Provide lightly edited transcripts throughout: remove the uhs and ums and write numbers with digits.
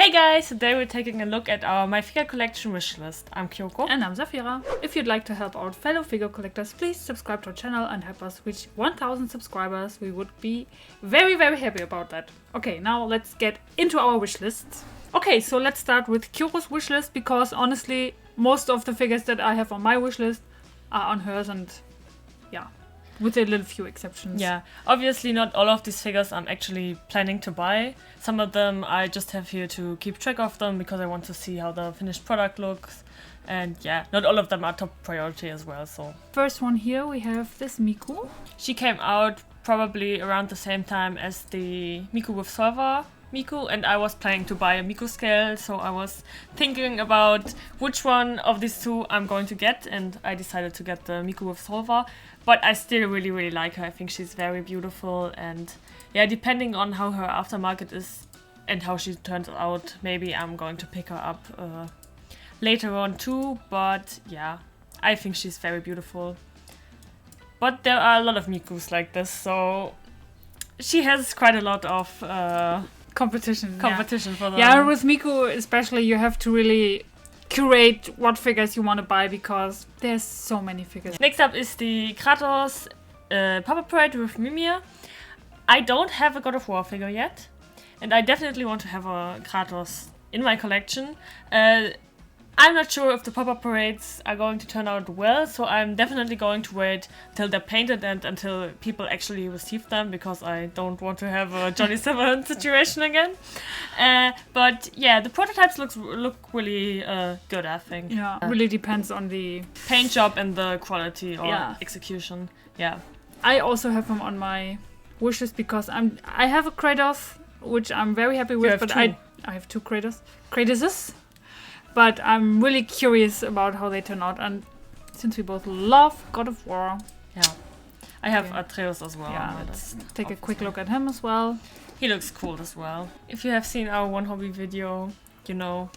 Hey guys, today we're taking a look at our My Figure Collection wishlist. I'm Kyoko. And I'm Zafira. If you'd like to help out fellow figure collectors, please subscribe to our channel and help us reach 1000 subscribers. We would be very, very happy about that. Okay, now let's get into our wishlists. Okay, so let's start with Kyoko's wishlist because honestly, most of the figures that I have on my wishlist are on hers and yeah, with a little few exceptions. Yeah, obviously not all of these figures I'm actually planning to buy. Some of them I just have here to keep track of them because I want to see how the finished product looks. And yeah, not all of them are top priority as well, so. First one here we have this Miku. She came out probably around the same time as the Miku with Solver Miku, and I was planning to buy a Miku scale, so I was thinking about which one of these two I'm going to get, and I decided to get the Miku with Solver. But I still really like her. I think she's very beautiful, and yeah, depending on how her aftermarket is and how she turns out, maybe I'm going to pick her up later on too. But yeah, I think she's very beautiful. But there are a lot of Mikus like this, so she has quite a lot of Competition for them. Yeah, with Miku especially, you have to really curate what figures you want to buy because there's so many figures. Next up is the Kratos Pop-Up Parade with Mimir. I don't have a God of War figure yet, and I definitely want to have a Kratos in my collection. I'm not sure if the pop-up parades are going to turn out well, so I'm definitely going to wait till they're painted and until people actually receive them, because I don't want to have a Johnny Silverhand situation again. But yeah, the prototypes look really good, I think. Yeah, really depends on the paint job and the quality or yeah. execution. Yeah. I also have them on my wishlist because I have a Kratos, which I'm very happy with, but I have two Kratoses. But I'm really curious about how they turn out, and since we both love God of War. Yeah. I have Atreus as well. Yeah, let's take a quick look at him as well. He looks cool as well. If you have seen our One Hobby video, you know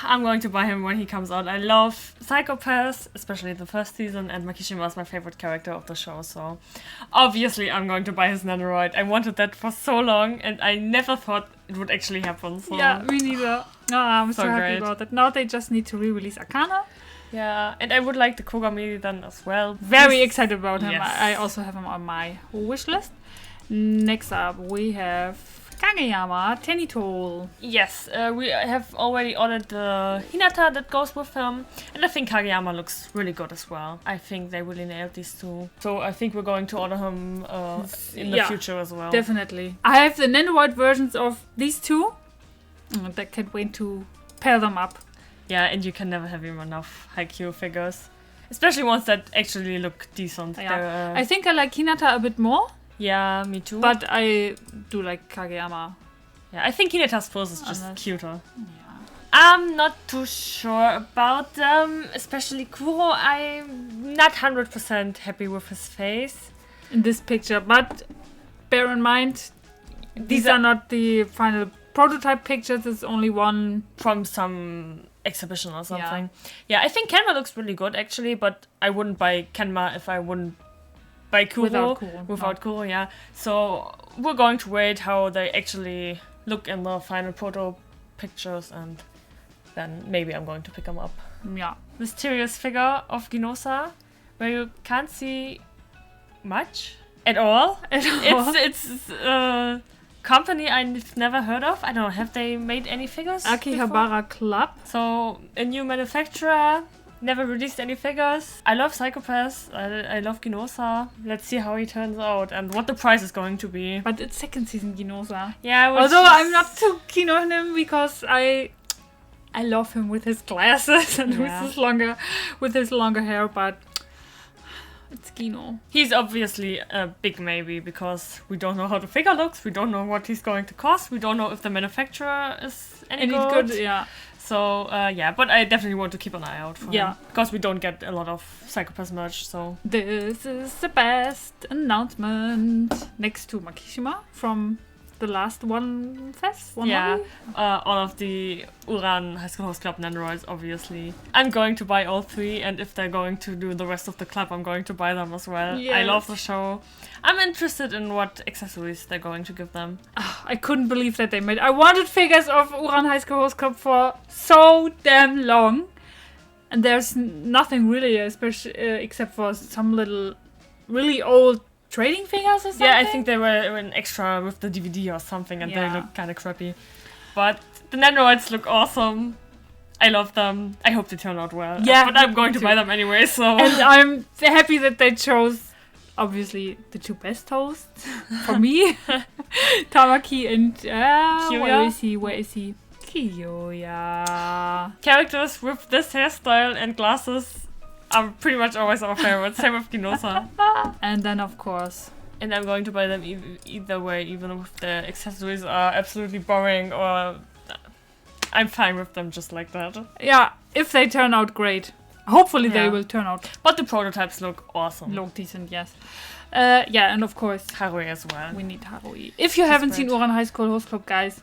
I'm going to buy him when he comes out. I love Psychopaths, especially the first season, and Makishima is my favorite character of the show, so obviously I'm going to buy his Nanoroid. I wanted that for so long, and I never thought it would actually happen. So. Yeah, me neither. Oh, I'm so happy about it. Now they just need to re-release Arcana. Yeah, and I would like the Kogami then as well. Very excited about him. Yes. I also have him on my wish list. Next up, we have Kageyama Tenitol. Yes, we have already ordered the Hinata that goes with him, and I think Kageyama looks really good as well. I think they really nailed these two. So I think we're going to order him in the future as well. Definitely. I have the Nanoroid versions of these two. I can't wait to pair them up. Yeah, and you can never have enough Haikyuu figures. Especially ones that actually look decent. Yeah. I think I like Hinata a bit more. Yeah, me too. But I do like Kageyama. Yeah, I think Hinata's pose is just cuter. Yeah. I'm not too sure about them, especially Kuro. I'm not 100% happy with his face in this picture, but bear in mind, these are not the final prototype pictures. It's only one from some exhibition or something. Yeah, I think Kenma looks really good actually, but I wouldn't buy Kenma if I wouldn't buy Kuro. Without Kuro, yeah. So we're going to wait how they actually look in the final proto pictures, and then maybe I'm going to pick them up. Yeah. Mysterious figure of Ginosa, where you can't see much at all. It's a company I've never heard of. I don't know, have they made any figures Akihabara Club. So a new manufacturer, never released any figures. I love Psychopaths, I love Ginosa. Let's see how he turns out and what the price is going to be. But it's second season Ginosa. Yeah, although I'm not too keen on him because I love him with his glasses and with his longer hair, but it's Gino. He's obviously a big maybe because we don't know how the figure looks, we don't know what he's going to cost, we don't know if the manufacturer is any good. Yeah. So, but I definitely want to keep an eye out for him. Because we don't get a lot of Psychopath merch, so... This is the best announcement next to Makishima from the last one fest? One Yeah, hobby? all of the Uran High School Host Club Nendoroids, obviously. I'm going to buy all 3, and if they're going to do the rest of the club, I'm going to buy them as well. Yes. I love the show. I'm interested in what accessories they're going to give them. I couldn't believe that they made. I wanted figures of Uran High School Host Club for so damn long, and there's nothing really, especially except for some little, really old trading figures or something. Yeah, I think they were an extra with the DVD or something, and Yeah. they look kind of crappy. But the Nendoroids look awesome. I love them. I hope they turn out well. Yeah, but I'm going me to too. buy them anyway, so... And I'm happy that they chose, obviously, the 2 best hosts for me. Tamaki and... Kiyoya? Where is he? Kiyoya. Characters with this hairstyle and glasses are pretty much always our favorite. Same with Ginosa. And then, of course... And I'm going to buy them either way, even if the accessories are absolutely boring, or... I'm fine with them just like that. Yeah, if they turn out great. Hopefully they Yeah. will turn out But the prototypes look awesome. decent, yes. Yeah, and of course, Harui as well. we need Harui. If you haven't seen great. Uran High School Host Club, guys,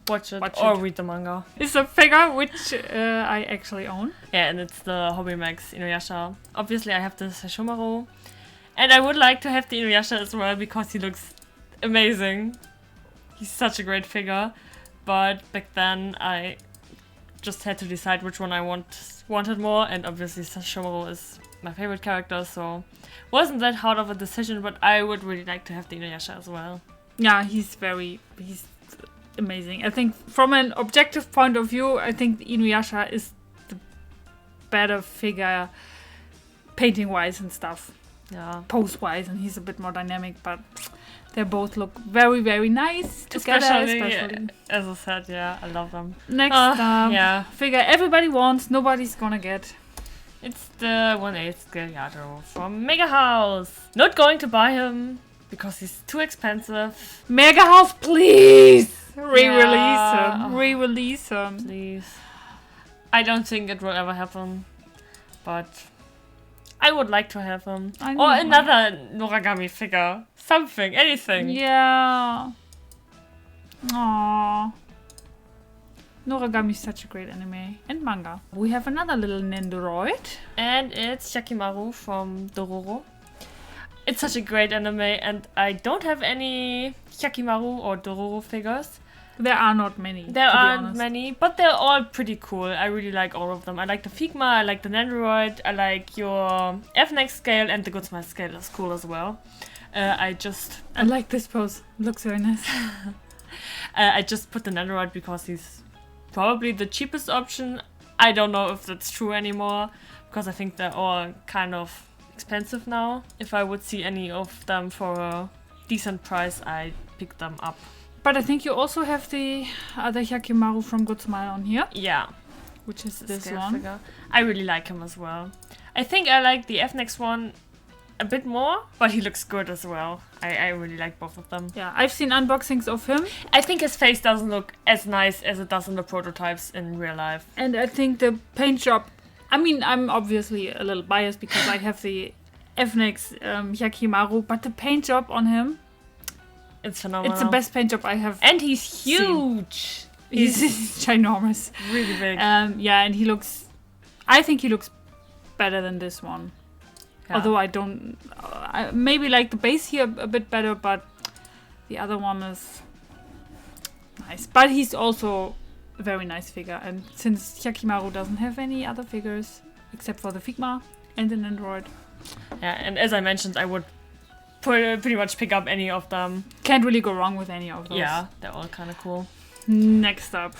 Watch it Watch or it. read the manga. it's a figure which I actually own. Yeah, and it's the Hobby Max Inuyasha. Obviously, I have the Sashomaru. And I would like to have the Inuyasha as well because he looks amazing. He's such a great figure. But back then, I just had to decide which one I wanted more. And obviously, Sashomaru is my favorite character, so wasn't that hard of a decision. But I would really like to have the Inuyasha as well. Yeah, he's amazing. I think from an objective point of view, I think Inuyasha is the better figure painting-wise and stuff. Yeah. Pose-wise, and he's a bit more dynamic, but they both look very, very nice together. Especially. As I said, yeah, I love them. Next Yeah. figure everybody wants, nobody's gonna get. It's the 1/8 scale Yato from Mega House. Not going to buy him because he's too expensive. Mega House, please! Re-release Yeah. him. Re-release him. Please. I don't think it will ever happen, but I would like to have him. I Or know. another Noragami figure. Something, anything. Yeah. Aww. Noragami is such a great anime and manga. We have another little Nendoroid. And it's Yakimaru from Dororo. It's such a great anime, and I don't have any Yakimaru or Dororo figures. There are not many. There to be aren't honest. many, but they're all pretty cool. I really like all of them. I like the Figma, I like the Nendoroid, I like your FNX scale, and the Goodsmile scale is cool as well. I like this pose. Looks very nice. I just put the Nendoroid because he's probably the cheapest option. I don't know if that's true anymore, because I think they're all kind of expensive now. If I would see any of them for a decent price, I'd pick them up. But I think you also have the other Yakimaru from Good Smile on here, Yeah, which is the this scale one. figure. I really like him as well. I think I like the FNX one a bit more, but he looks good as well. I really like both of them. Yeah, I've seen unboxings of him, I think his face doesn't look as nice as it does in the prototypes in real life. and I think the paint job. I mean, I'm obviously a little biased because I have the FNX Yakimaru, but the paint job on him, It's phenomenal. it's the best paint job I have. And he's huge. He's ginormous. Really big. Yeah, and he looks. I think he looks better than this one. Yeah. Although I don't. I maybe like the base here a bit better, but the other one is nice. But he's also a very nice figure. And since Yakimaru doesn't have any other figures except for the Figma and an Android, Yeah, and as I mentioned, I would pretty much pick up any of them. can't really go wrong with any of those. Yeah, they're all kind of cool. Next up.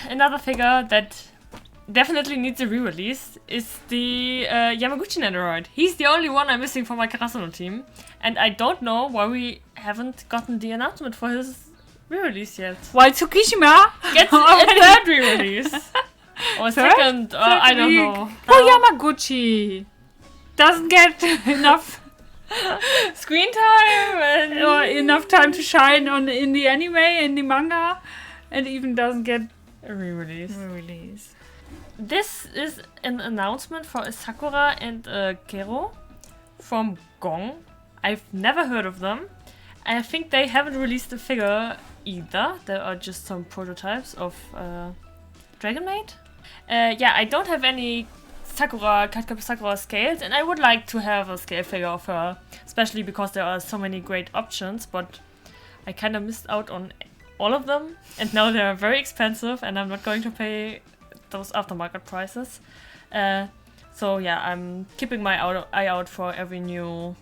Another figure that definitely needs a re-release is the Yamaguchi Nendoroid. He's the only one I'm missing for my Karasuno team. And I don't know why we haven't gotten the announcement for his re-release yet. Why Tsukishima? Gets a third re-release. Or a Third? second, I don't know. Oh, Yamaguchi doesn't get enough Screen time and or enough time to shine in the anime, in the manga, and even doesn't get a re-release. release. This is an announcement for a Sakura and a Kero from Gong. I've never heard of them. I think they haven't released a figure either. There are just some prototypes of Dragon Maid. Yeah, I don't have any Cardcaptor Sakura scales, and I would like to have a scale figure of her, especially because there are so many great options, but I kind of missed out on all of them, and now they're very expensive, and I'm not going to pay those aftermarket prices. So yeah, I'm keeping my eye out for every new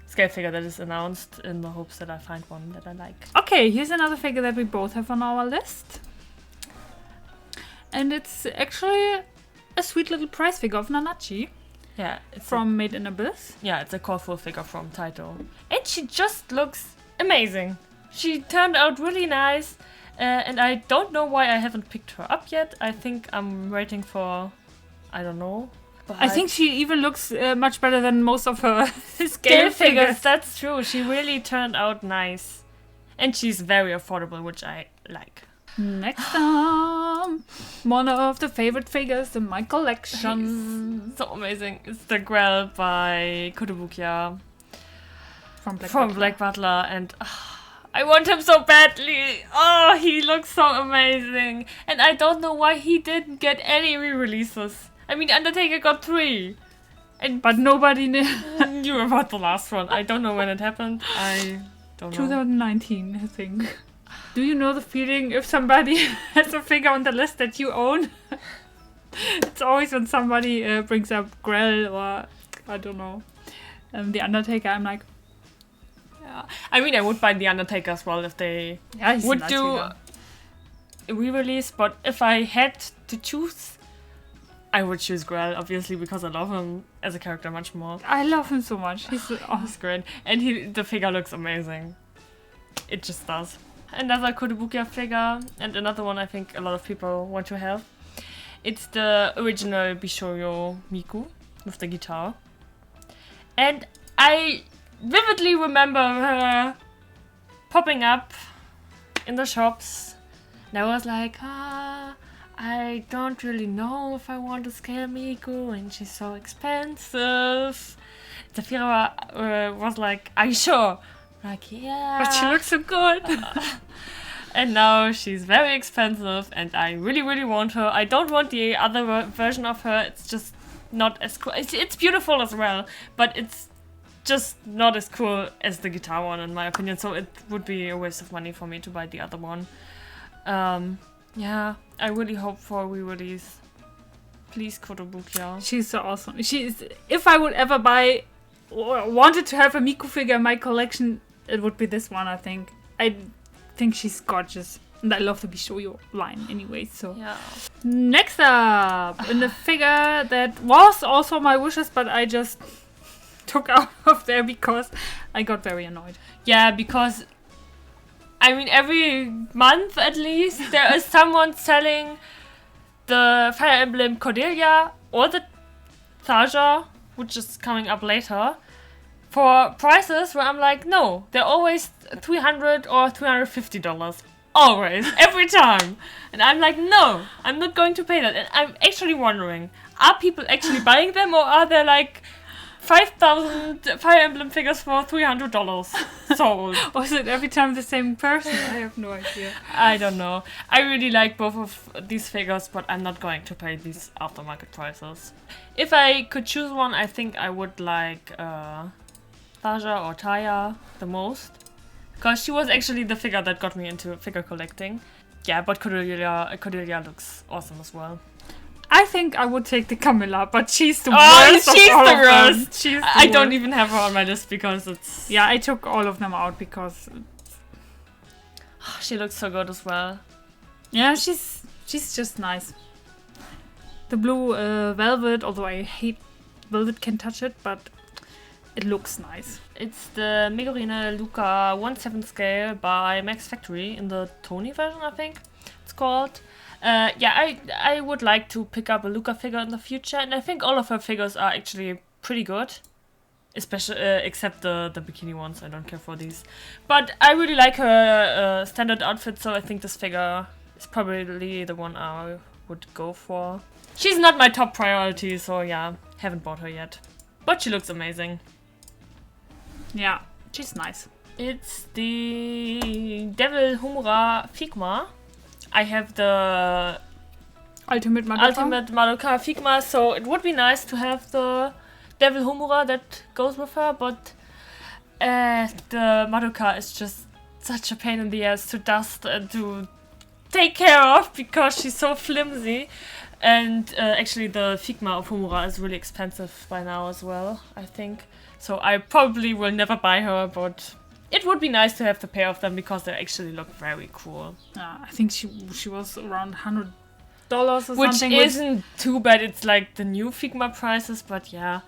scale figure that is announced in the hopes that I find one that I like. Okay, here's another figure that we both have on our list. And it's actually a sweet little prize figure of Nanachi. Yeah, it's from Made in Abyss. Yeah, it's a colorful figure from Taito. And she just looks amazing. She turned out really nice. And I don't know why I haven't picked her up yet. I think I'm waiting for... I don't know. But I think she even looks much better than most of her scale figures. That's true. She really turned out nice. And she's very affordable, which I like. Next up, one of the favorite figures in my collection. He's so amazing. It's the Grail by Kotobukiya. From Black Butler. And I want him so badly. Oh, he looks so amazing. And I don't know why he didn't get any re-releases. I mean, Undertaker got 3. But nobody knew about the last one. I don't know when it happened. I don't know. 2019, I think. Do you know the feeling if somebody has a figure on the list that you own? It's always when somebody brings up Grell or, I don't know, The Undertaker. I'm like... Yeah. I mean, I would buy The Undertaker as well if they would do a re-release. But if I had to choose, I would choose Grell, obviously, because I love him as a character much more. I love him so much. He's great. And the figure looks amazing. It just does. Another Kotobukiya figure, and another one I think a lot of people want to have. It's the original Bishoyo Miku with the guitar. And I vividly remember her popping up in the shops. And I was like, I don't really know if I want to scale Miku, and she's so expensive. Zafira was like, are you sure? Like, yeah. But she looks so good. And now she's very expensive, and I really, really want her. I don't want the other version of her. It's just not as cool. It's beautiful as well, but it's just not as cool as the guitar one, in my opinion. So it would be a waste of money for me to buy the other one. Yeah, I really hope for a re-release. Please, Kotobukiya. She's so awesome. If I would ever buy or wanted to have a Miku figure in my collection, it would be this one, I think. I think she's gorgeous. And I love the Bishoyo line anyway, so. Yeah. Next up, in the figure that was also my wishes, but I just took out of there because I got very annoyed. Yeah, because, I mean, every month at least, there is someone selling the Fire Emblem Cordelia or the Thaja, which is coming up later, for prices where I'm like, no, they're always $300 or $350. Always, every time. And I'm like, no, I'm not going to pay that. And I'm actually wondering, are people actually buying them, or are there like 5,000 Fire Emblem figures for $300 sold? Or is it every time the same person? I have no idea. I don't know. I really like both of these figures, but I'm not going to pay these aftermarket prices. If I could choose one, I think I would like Thaja or Taya the most. Because she was actually the figure that got me into figure collecting. Yeah, but Cordelia looks awesome as well. I think I would take the Camilla, but she's the worst of all of them. I don't even have her on my list because it's... Yeah, I took all of them out because... She looks so good as well. Yeah, she's just nice. The blue velvet, although I hate velvet, can touch it, but it looks nice. It's the Megurine Luca 1/7 scale by Max Factory in the Tony version, I think it's called. Yeah, I would like to pick up a Luca figure in the future, and I think all of her figures are actually pretty good. Especially, except the bikini ones, I don't care for these. But I really like her standard outfit, so I think this figure is probably the one I would go for. She's not my top priority, so yeah, haven't bought her yet. But she looks amazing. Yeah, she's nice. It's the Devil Humura Figma. I have the Ultimate Madoka Figma, so it would be nice to have the Devil Humura that goes with her, but the Madoka is just such a pain in the ass to dust and to take care of because she's so flimsy. And actually the Figma of Humura is really expensive by now as well, I think. So I probably will never buy her, but it would be nice to have the pair of them because they actually look very cool. I think she was around $100 or something. Which isn't too bad. It's like the new Figma prices, but yeah.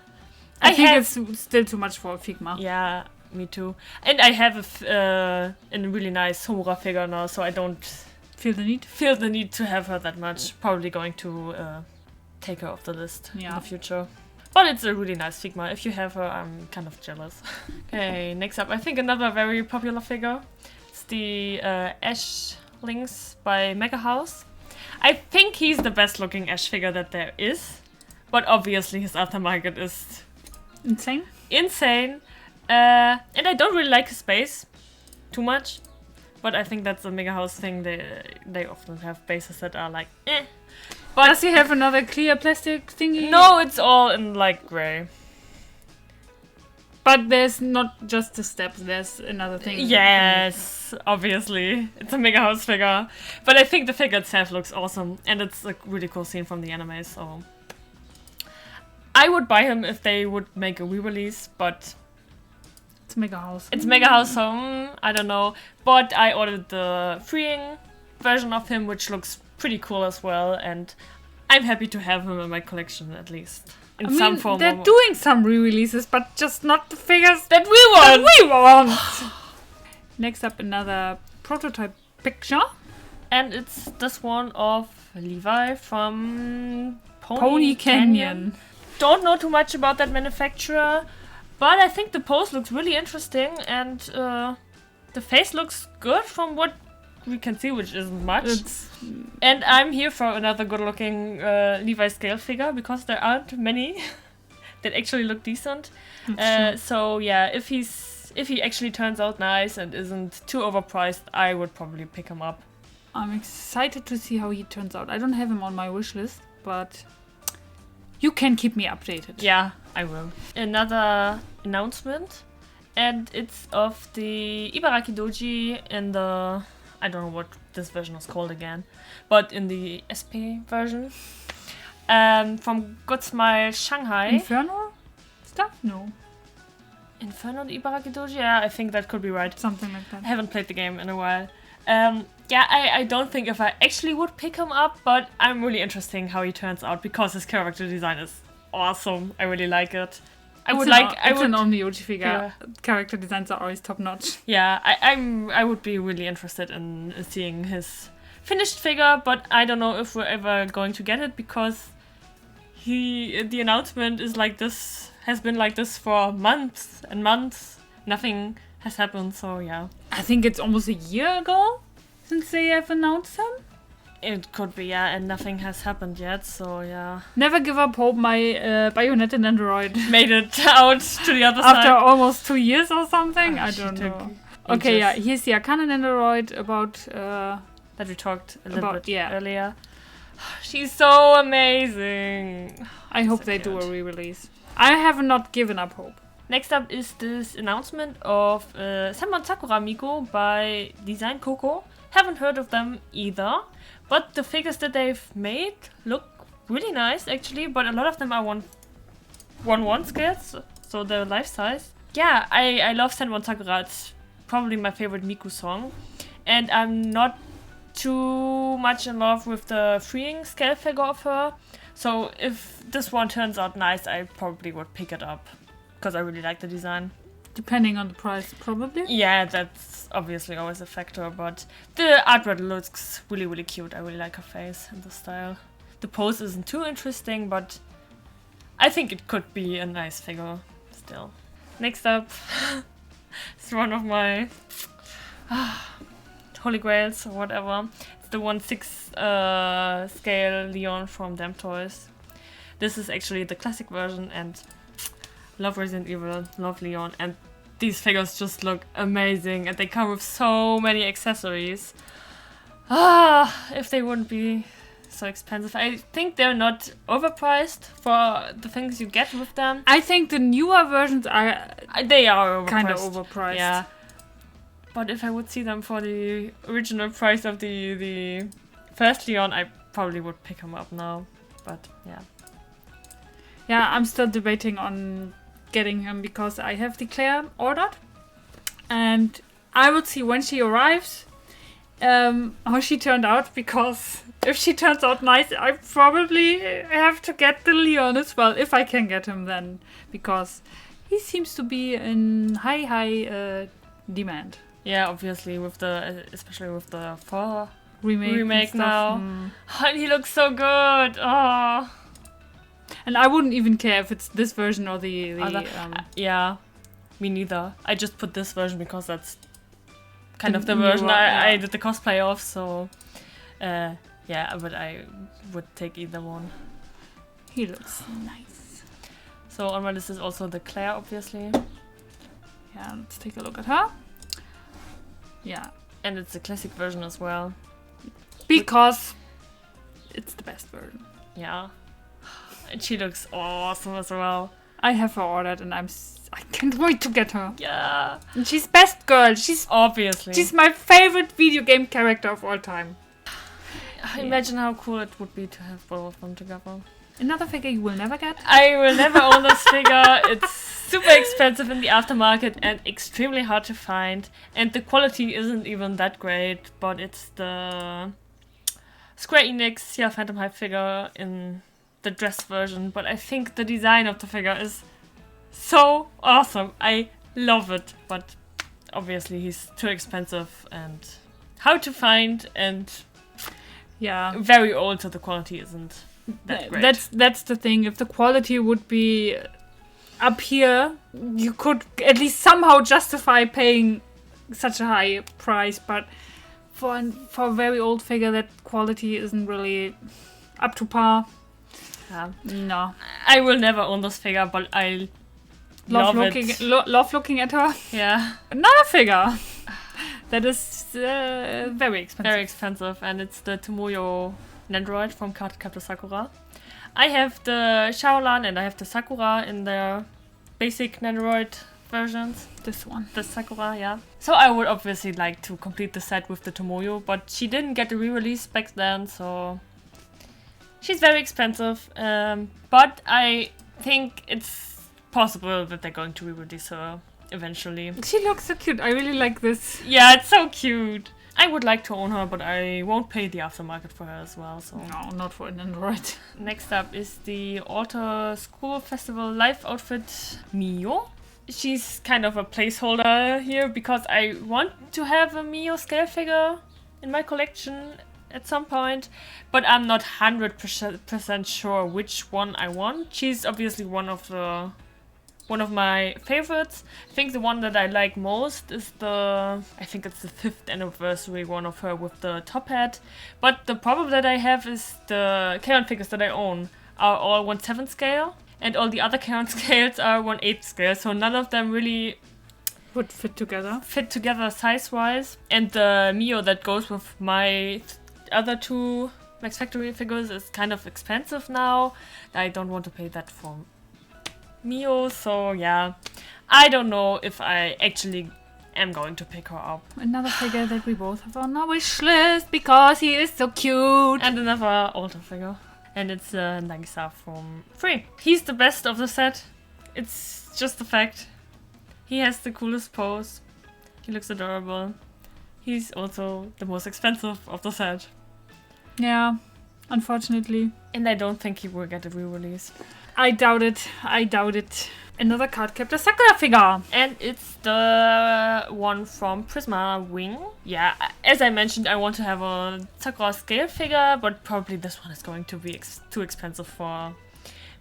I think it's still too much for a Figma. Yeah, me too. And I have a really nice Homura figure now, so I don't feel the need to have her that much. Probably going to take her off the list in the future. But it's a really nice Figma. If you have her, I'm kind of jealous. Okay, next up, I think another very popular figure. It's the Ash Lynx by Mega House. I think he's the best looking Ash figure that there is. But obviously his aftermarket is insane. And I don't really like his base too much. But I think that's a Mega House thing. They often have bases that are like, eh. But does he have another clear plastic thingy? No, it's all in like grey. But there's not just the steps, there's another thing. Yes, obviously. It's a Mega House figure. But I think the figure itself looks awesome. And it's a really cool scene from the anime, so... I would buy him if they would make a re-release, but... It's Mega House. It's Mega House, so I don't know. But I ordered the freeing version of him, which looks pretty cool as well. And I'm happy to have him in my collection, at least. In some form. They're doing some re-releases, but just not the figures that we want. Next up, another prototype picture. And it's this one of Levi from Pony Canyon. Don't know too much about that manufacturer, but I think the pose looks really interesting and the face looks good from what we can see, which isn't much. And I'm here for another good-looking Levi scale figure because there aren't many that actually look decent. So yeah, if he actually turns out nice and isn't too overpriced, I would probably pick him up. I'm excited to see how he turns out. I don't have him on my wish list, but you can keep me updated. Yeah, I will. Another announcement, and it's of the Ibaraki Doji in the... I don't know what this version is called again, but in the SP version. From Good Smile Shanghai. Inferno stuff? No. Inferno the Ibaraki Doji? Yeah, I think that could be right. Something like that. I haven't played the game in a while. Yeah, I don't think if I actually would pick him up, but I'm really interested in how he turns out because his character design is awesome. I really like it. It's an Omni-Oji figure. Yeah. Character designs are always top notch. Yeah, I would be really interested in seeing his finished figure, but I don't know if we're ever going to get it because the announcement is like this, has been like this for months and months. Nothing has happened, so yeah. I think it's almost a year ago since they have announced him. It could be, yeah, and nothing has happened yet, so yeah. Never give up hope, my Bayonetta android made it out to the other side. After almost 2 years or something? I don't know. Okay, yeah, here's the Arcana android about... that we talked a little bit earlier. She's so amazing. I hope they do a re-release. I have not given up hope. Next up is this announcement of Senbon Sakura Miku by Design Coco. Haven't heard of them either, but the figures that they've made look really nice actually, but a lot of them are 1/1 scales, so they're life size. Yeah, I love Senbon Sakura. It's probably my favorite Miku song, and I'm not too much in love with the freeing scale figure of her, so if this one turns out nice, I probably would pick it up. Because I really like the design. Depending on the price, probably? Yeah, that's obviously always a factor, but the artwork looks really, really cute. I really like her face and the style. The pose isn't too interesting, but I think it could be a nice figure still. Next up, it's one of my holy grails or whatever. It's the 1/6 scale Leon from Damn Toys. This is actually the classic version, and love Resident Evil, love Leon, and these figures just look amazing and they come with so many accessories. If they wouldn't be so expensive. I think they're not overpriced for the things you get with them. I think the newer versions are They are overpriced. kind of overpriced. Yeah. But if I would see them for the original price of the first Leon, I probably would pick him up now. But yeah. Yeah, I'm still debating on getting him because I have the Claire ordered. And I will see when she arrives how she turned out, because if she turns out nice, I probably have to get the Leon as well, if I can get him then, because he seems to be in high demand. Yeah, obviously especially with the 4 Remake now. Mm. And he looks so good. Oh. And I wouldn't even care if it's this version or the yeah, me neither. I just put this version because that's kind The of the newer, version yeah. I did the cosplay of, so yeah, but I would take either one. He looks nice. So on my list is also the Claire, obviously. Yeah, let's take a look at her. Yeah, And it's the classic version as well. because it's the best version. Yeah. And she looks awesome as well. I have her ordered and I can't wait to get her. Yeah. And she's best girl. She's Obviously. my favorite video game character of all time. Imagine how cool it would be to have both of them together. Another figure you will never get. I will never own this figure. It's super expensive in the aftermarket and extremely hard to find. And the quality isn't even that great, but it's the Square Enix Phantom Hype figure in the dress version. But I think the design of the figure is so awesome. I love it. But obviously he's too expensive and hard to find and Yeah, very old, so the quality isn't that great. that's the thing. If the quality would be up here, you could at least somehow justify paying such a high price. But for a very old figure, that quality isn't really up to par. Yeah. No, I will never own this figure, but I love it. love looking at her. Yeah, Another figure that is very expensive. very expensive, and it's the Tomoyo Nendoroid from Cardcaptor Sakura. I have the Shaolan and I have the Sakura in their basic Nendoroid versions. This one. The Sakura, yeah. So I would obviously like to complete the set with the Tomoyo, but she didn't get a re-release back then, so she's very expensive. But I think it's possible that they're going to re-release her eventually. She looks so cute. I really like this. Yeah, it's so cute. I would like to own her, but I won't pay the aftermarket for her as well. So No, not for an Android. next up is the Alter School Festival live outfit Mio. She's kind of a placeholder here because I want to have a Mio scale figure in my collection at some point, but I'm not 100% sure which one I want. She's obviously one of my favorites. I think the one that I like most is I think it's the 5th anniversary one of her with the top hat. But the problem that I have is the Kaon figures that I own are all 1/7 scale, and all the other Kaon scales are 1/8 scale, so none of them really Would fit together. size-wise. And the Mio that goes with my other 2 Max Factory figures is kind of expensive now. I don't want to pay that for Mio, so yeah, I don't know if I actually am going to pick her up. Another figure that we both have on our wish list because he is so cute. And another older figure, and it's Nagisa from 3. He's the best of the set. It's just a fact. He has the coolest pose. He looks adorable. He's also the most expensive of the set. Yeah, unfortunately. And I don't think he will get a re-release. I doubt it. Another Cardcaptor Sakura figure. And it's the one from Prisma Wing. Yeah, as I mentioned, I want to have a Sakura scale figure, but probably this one is going to be too expensive for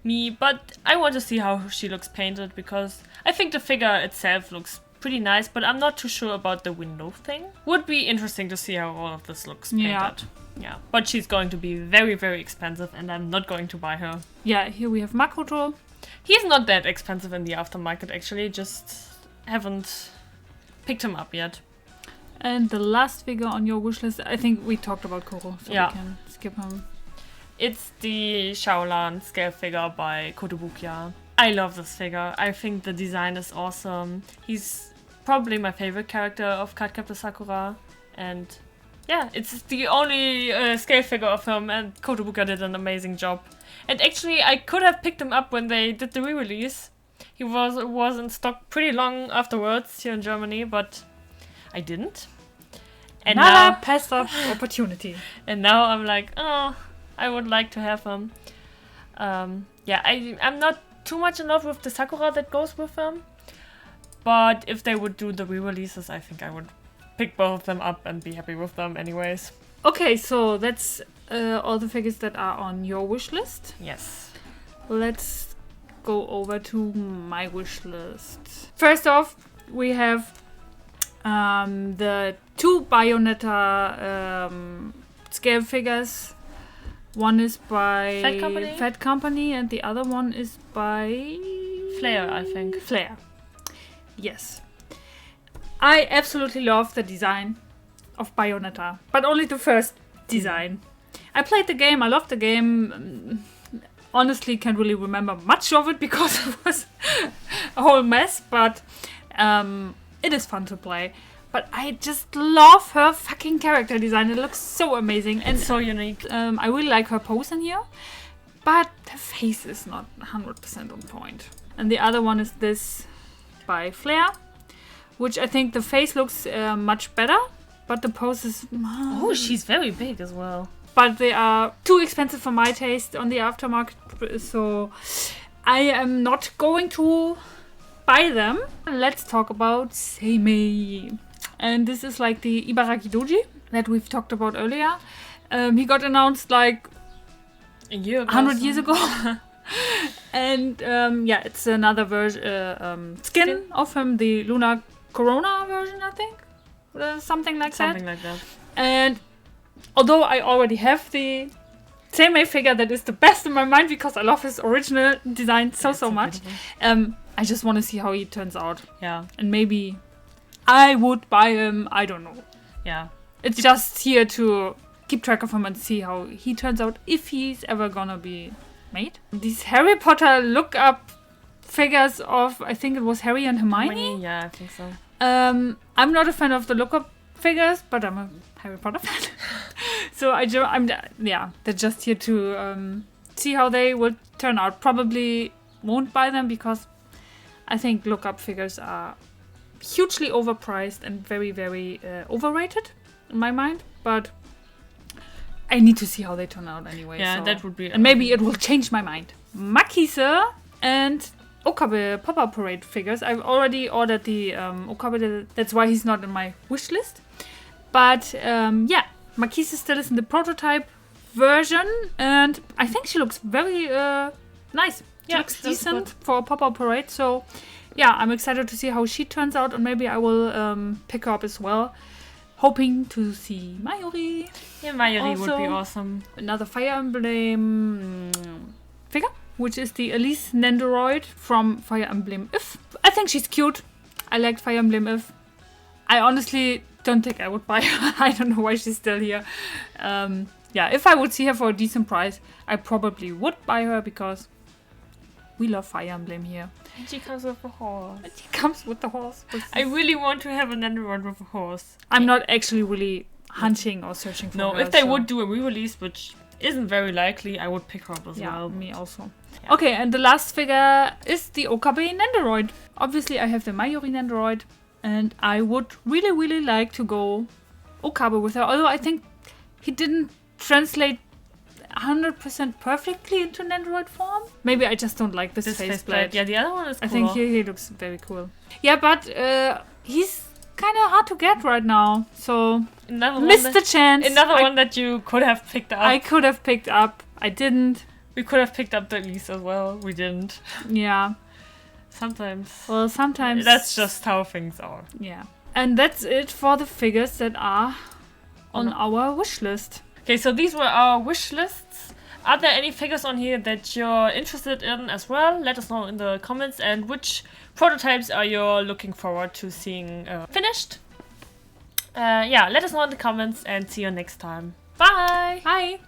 me. But I want to see how she looks painted, because I think the figure itself looks pretty nice, but I'm not too sure about the window thing. Would be interesting to see how all of this looks painted. Yeah, but she's going to be very, very expensive, and I'm not going to buy her. Yeah, here we have Makoto. He's not that expensive in the aftermarket, actually, just haven't picked him up yet. And the last figure on your wish list, I think we talked about Koro, so Yeah. we can skip him. It's the Shaolan scale figure by Kotobukiya. I love this figure. I think the design is awesome. He's probably my favorite character of Cardcaptor Sakura. And yeah, it's the only scale figure of him, and Kotobukiya did an amazing job. And actually, I could have picked him up when they did the re-release. He was in stock pretty long afterwards here in Germany, but I didn't. And Another passed up opportunity. And now I'm like, oh, I would like to have him. I'm not too much in love with the Sakura that goes with him. But if they would do the re-releases, I think I would pick both of them up and be happy with them anyways. Okay, so that's all the figures that are on your wish list. Yes. Let's go over to my wish list. First off, we have the 2 Bayonetta scale figures. One is by Fat Company, and the other one is by Flare, I think. Flare. Yes. I absolutely love the design of Bayonetta, but only the first design. I played the game, I loved the game. Honestly, can't really remember much of it because it was a whole mess, but it is fun to play. But I just love her fucking character design. It looks so amazing and So unique. I really like her pose in here, but the face is not 100% on point. And the other one is this by Flare, which I think the face looks much better, but the pose is... Oh, she's very big as well. But they are too expensive for my taste on the aftermarket, so I am not going to buy them. Let's talk about Seimei. And this is like the Ibaraki Doji that we've talked about earlier. He got announced like A year ago. 100 years ago. And it's another skin of him, the Luna Corona version, I think. Something like that. And although I already have the Seimei figure that is the best in my mind because I love his original design so much. I just want to see how he turns out. Yeah. And maybe I would buy him. I don't know. Yeah. It's just here to keep track of him and see how he turns out if he's ever gonna be made. These Harry Potter look-up figures of, I think it was Harry and Hermione. Yeah, I think so. I'm not a fan of the look-up figures, but I'm a Harry Potter fan. So they're just here to see how they will turn out. Probably won't buy them because I think look-up figures are hugely overpriced and very, very overrated in my mind. But I need to see how they turn out anyway. Yeah, so. that would be... And maybe it will change my mind. Makise and Okabe Pop-Up Parade figures. I've already ordered the Okabe. That's why he's not in my wish list. But Makise still is in the prototype version. And I think she looks very nice. She looks decent for a Pop-Up Parade. So yeah, I'm excited to see how she turns out. And maybe I will pick her up as well. Hoping to see Mayuri. Yeah, Mayuri Also, would be awesome. Another Fire Emblem figure, which is the Elise Nendoroid from Fire Emblem If. I think she's cute. I liked Fire Emblem If. I honestly don't think I would buy her. I don't know why she's still here. If I would see her for a decent price, I probably would buy her because we love Fire Emblem here. And she comes with a horse. She comes with the horse. I really want to have a Nendoroid with a horse. I'm not actually really hunting or searching for her. No, if they would do a re-release, which isn't very likely, I would pick her up as well. Yeah, me also. Yeah. Okay, and the last figure is the Okabe Nendoroid. Obviously, I have the Mayuri Nendoroid, and I would really, really like to go Okabe with her. Although I think he didn't translate 100% perfectly into Nendoroid form. Maybe I just don't like this faceplate. Yeah, the other one is cool. I think he looks very cool. Yeah, but he's kind of hard to get right now. So, missed the chance. Another one that you could have picked up. I could have picked up. I didn't. We could have picked up the Elise as well. We didn't. Yeah. Sometimes. Well, sometimes. That's just how things are. Yeah. And that's it for the figures that are on our wish list. Okay, so these were our wish lists. Are there any figures on here that you're interested in as well? Let us know in the comments. And which prototypes are you looking forward to seeing finished? Yeah, let us know in the comments and see you next time. Bye! Bye!